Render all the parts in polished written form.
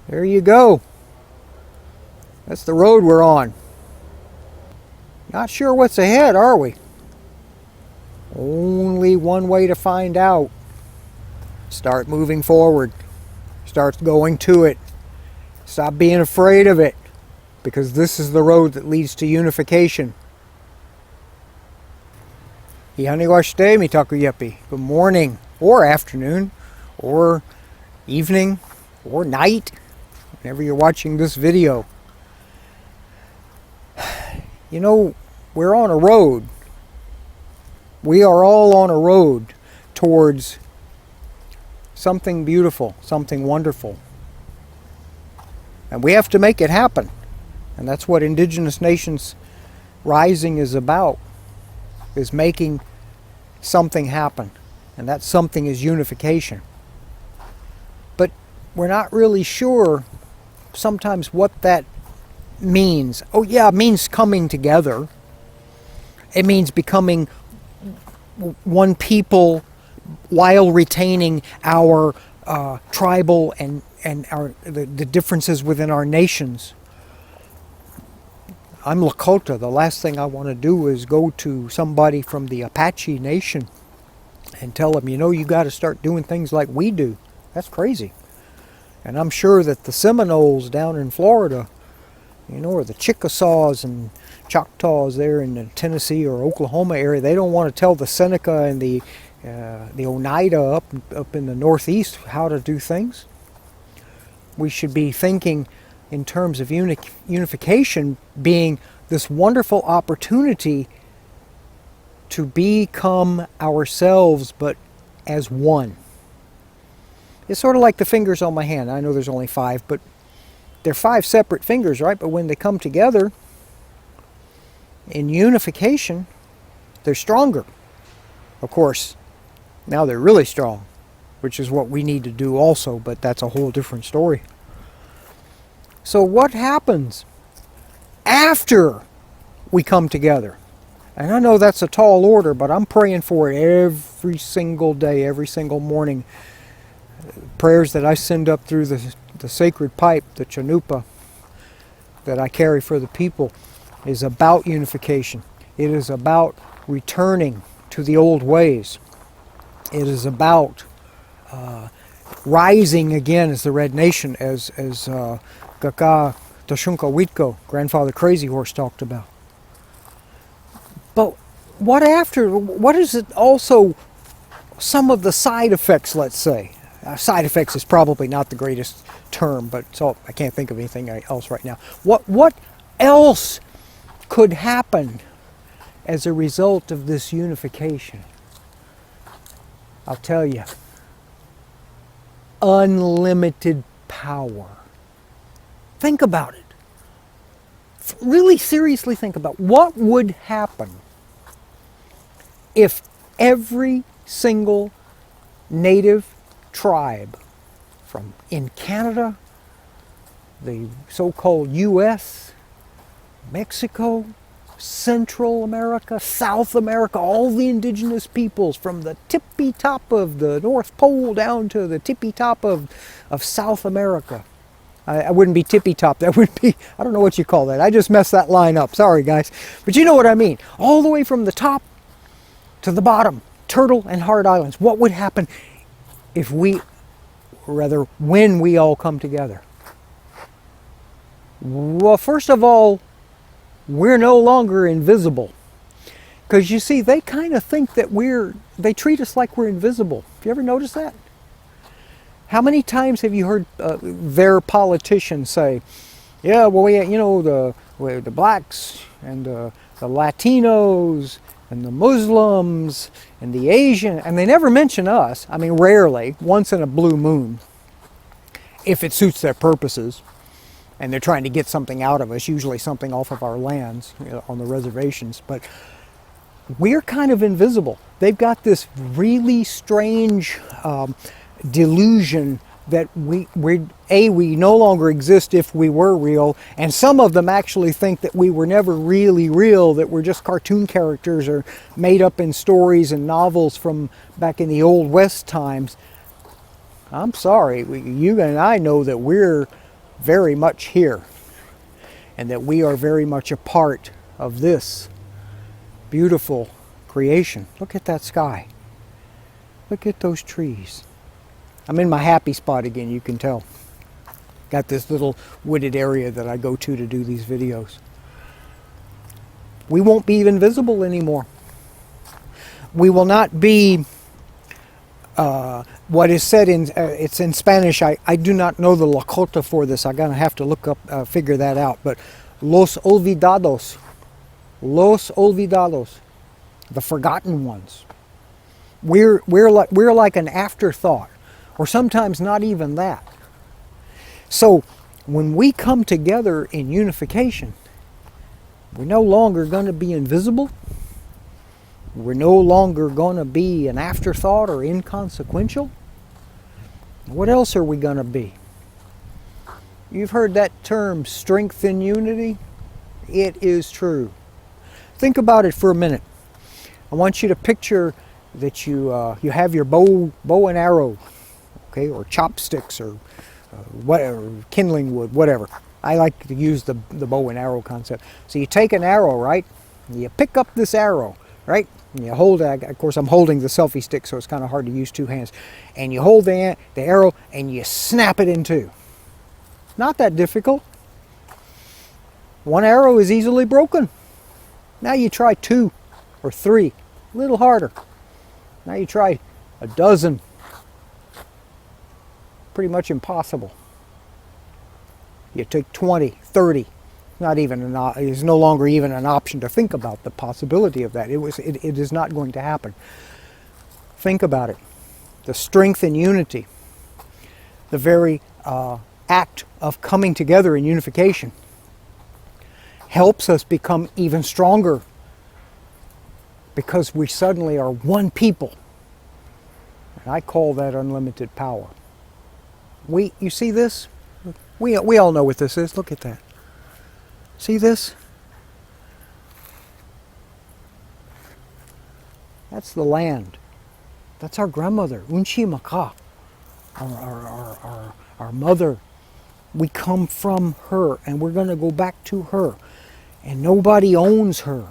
There you go. That's the road we're on. Not sure what's ahead, are we? Only one way to find out. Start moving forward. Start going to it. Stop being afraid of it. Because this is the road that leads to unification. Ihaniwashite mitaku yapi. Good morning, or afternoon, or evening, or night, whenever you're watching this video. You know, we're on a road. We are all on a road towards something beautiful, something wonderful. And we have to make it happen. And that's what Indigenous Nations Rising is about, is making something happen. And that something is unification. But we're not really sure sometimes what that means. Oh yeah, it means coming together. It means becoming one people while retaining our tribal and the differences within our nations. I'm Lakota. The last thing I want to do is go to somebody from the Apache Nation and tell them, you got to start doing things like we do. That's crazy. And I'm sure that the Seminoles down in Florida, or the Chickasaws and Choctaws there in the Tennessee or Oklahoma area, they don't want to tell the Seneca and the Oneida up in the Northeast how to do things. We should be thinking in terms of unification being this wonderful opportunity to become ourselves, but as one. It's sort of like the fingers on my hand. I know there's only 5, but they're 5 separate fingers, right? But when they come together in unification, they're stronger. Of course, now they're really strong, which is what we need to do also, but that's a whole different story. So what happens after we come together? And I know that's a tall order, but I'm praying for it every single day, every single morning. Prayers that I send up through the sacred pipe, the chanupa, that I carry for the people, is about unification. It is about returning to the old ways. It is about rising again as the Red Nation, as Kaka Tashunka Witko, Grandfather Crazy Horse, talked about. But what is it also, some of the side effects, let's say? Side effects is probably not the greatest term, but I can't think of anything else right now. What else could happen as a result of this unification? I'll tell you. Unlimited power. Think about it. Really seriously think about what would happen if every single native tribe from in Canada, the so-called U.S., Mexico, Central America, South America, all the indigenous peoples from the tippy top of the North Pole down to the tippy top of South America. I wouldn't be tippy top, that would be, I don't know what you call that. I just messed that line up, sorry guys. But you know what I mean. All the way from the top to the bottom, Turtle and Hard Islands. What would happen if when we all come together? Well, first of all, we're no longer invisible. Because you see, they kind of think that they treat us like we're invisible. Have you ever noticed that? How many times have you heard their politicians say, yeah, well, the blacks and the Latinos and the Muslims and the Asian, and they never mention us. I mean, rarely, once in a blue moon, if it suits their purposes. And they're trying to get something out of us, usually something off of our lands, on the reservations. But we're kind of invisible. They've got this really strange delusion that we no longer exist if we were real, and some of them actually think that we were never really real, that we're just cartoon characters or made up in stories and novels from back in the Old West times. I'm sorry, you and I know that we're very much here, and that we are very much a part of this beautiful creation. Look at that sky. Look at those trees. I'm in my happy spot again, you can tell. Got this little wooded area that I go to do these videos. We won't be invisible anymore. We will not be what is said in, it's in Spanish. I do not know the Lakota for this. I'm going to have to look up, figure that out. But los olvidados, the forgotten ones. We're like an afterthought, or sometimes not even that. So when we come together in unification, we're no longer going to be invisible. We're no longer going to be an afterthought or inconsequential. What else are we going to be? You've heard that term, strength in unity. It is true. Think about it for a minute. I want you to picture that you have your bow and arrow, okay, or chopsticks, or whatever, kindling wood, whatever. I like to use the bow and arrow concept. So you take an arrow, right? You pick up this arrow, right? And you hold it. Of course, I'm holding the selfie stick, so it's kind of hard to use two hands. And you hold the arrow and you snap it in two. Not that difficult. One arrow is easily broken. Now you try 2 or 3, a little harder. Now you try a dozen. Pretty much impossible. You take 20, 30. Not even it's no longer even an option to think about the possibility of that. It is not going to happen. Think about it. The strength in unity, the very act of coming together in unification, helps us become even stronger, because we suddenly are one people. And I call that unlimited power. You see this? We all know what this is. Look at that. See this? That's the land. That's our grandmother, Unchi Maka, our mother. We come from her, and we're going to go back to her. And nobody owns her.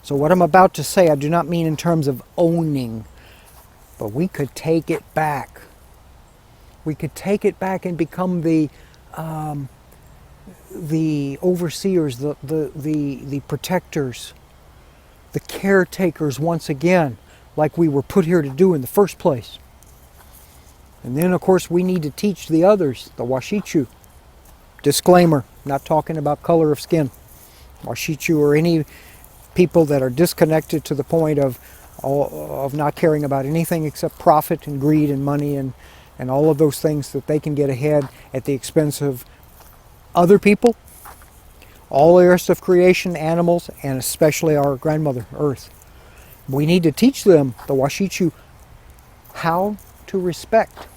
So what I'm about to say, I do not mean in terms of owning, but we could take it back. We could take it back and become the overseers, the protectors, the caretakers once again, like we were put here to do in the first place. And then, of course, we need to teach the others, the Washichu. Disclaimer, not talking about color of skin. Washichu or any people that are disconnected to the point of not caring about anything except profit and greed and money and all of those things that they can get ahead at the expense of other people, all the rest of creation, animals, and especially our grandmother, Earth. We need to teach them, the Washichu, how to respect.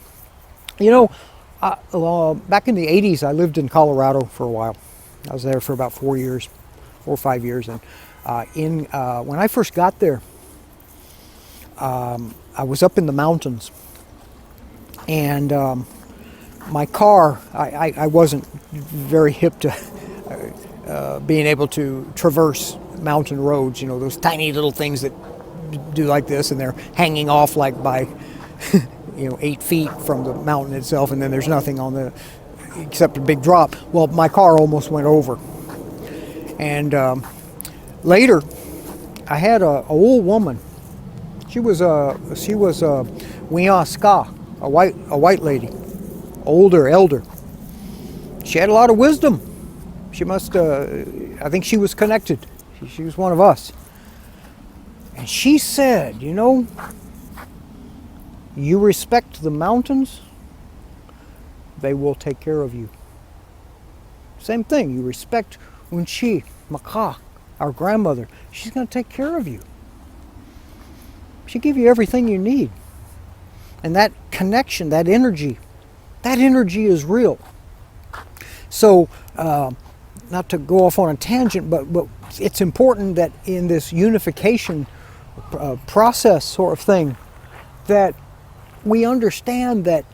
You know, back in the 80s, I lived in Colorado for a while. I was there for about 4 or 5 years. And when I first got there, I was up in the mountains. And my car, I wasn't very hip to being able to traverse mountain roads, you know, those tiny little things that do like this, and they're hanging off like by 8 feet from the mountain itself, and then there's nothing on the except a big drop. Well, my car almost went over. And later, I had a old woman. She was Wiaska, a white lady, elder. She had a lot of wisdom. She must, I think she was connected. She was one of us. And she said, you know, you respect the mountains, they will take care of you. Same thing, you respect Unchi Maka, our grandmother, she's going to take care of you. She'll give you everything you need. And that connection, that energy is real. So, not to go off on a tangent, but it's important that in this unification process sort of thing, that we understand that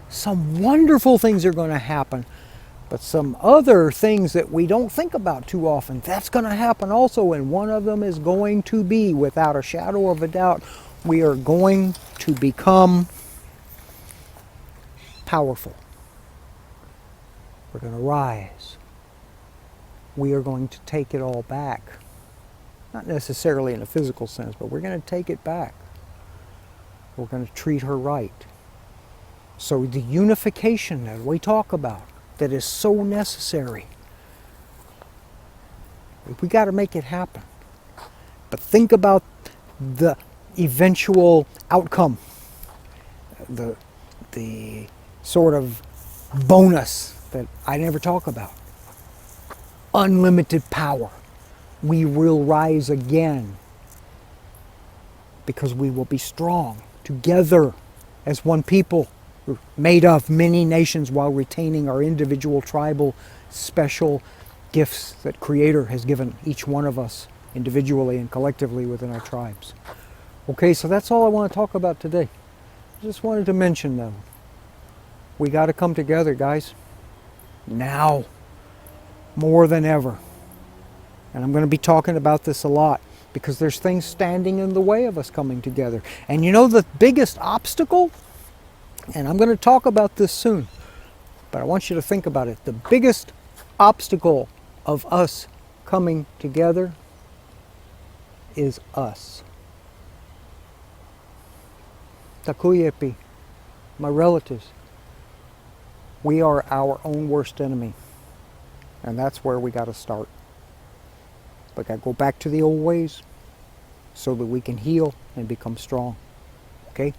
some wonderful things are going to happen. But some other things that we don't think about too often, that's going to happen also. And one of them is going to be, without a shadow of a doubt, we are going to become powerful. We're going to rise. We are going to take it all back. Not necessarily in a physical sense, but we're going to take it back. We're going to treat her right. So the unification that we talk about, that is so necessary, we got to make it happen. But think about the eventual outcome, the sort of bonus that I never talk about. Unlimited power. We will rise again because we will be strong together as one people, made of many nations while retaining our individual tribal special gifts that Creator has given each one of us individually and collectively within our tribes. Okay, so that's all I want to talk about today. I just wanted to mention them. We got to come together, guys. Now, more than ever. And I'm going to be talking about this a lot because there's things standing in the way of us coming together. And you know the biggest obstacle? And I'm going to talk about this soon, but I want you to think about it. The biggest obstacle of us coming together is us. Takuyepi, my relatives, we are our own worst enemy. And that's where we got to start. We got to go back to the old ways so that we can heal and become strong. Okay?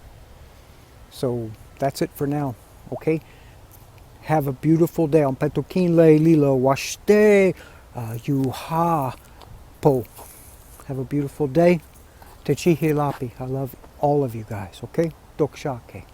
So that's it for now. Okay? Have a beautiful day. On Petokin le lilo washte yuha po. Have a beautiful day. Te chihi lapi. I love all of you guys. Okay? Dokshake.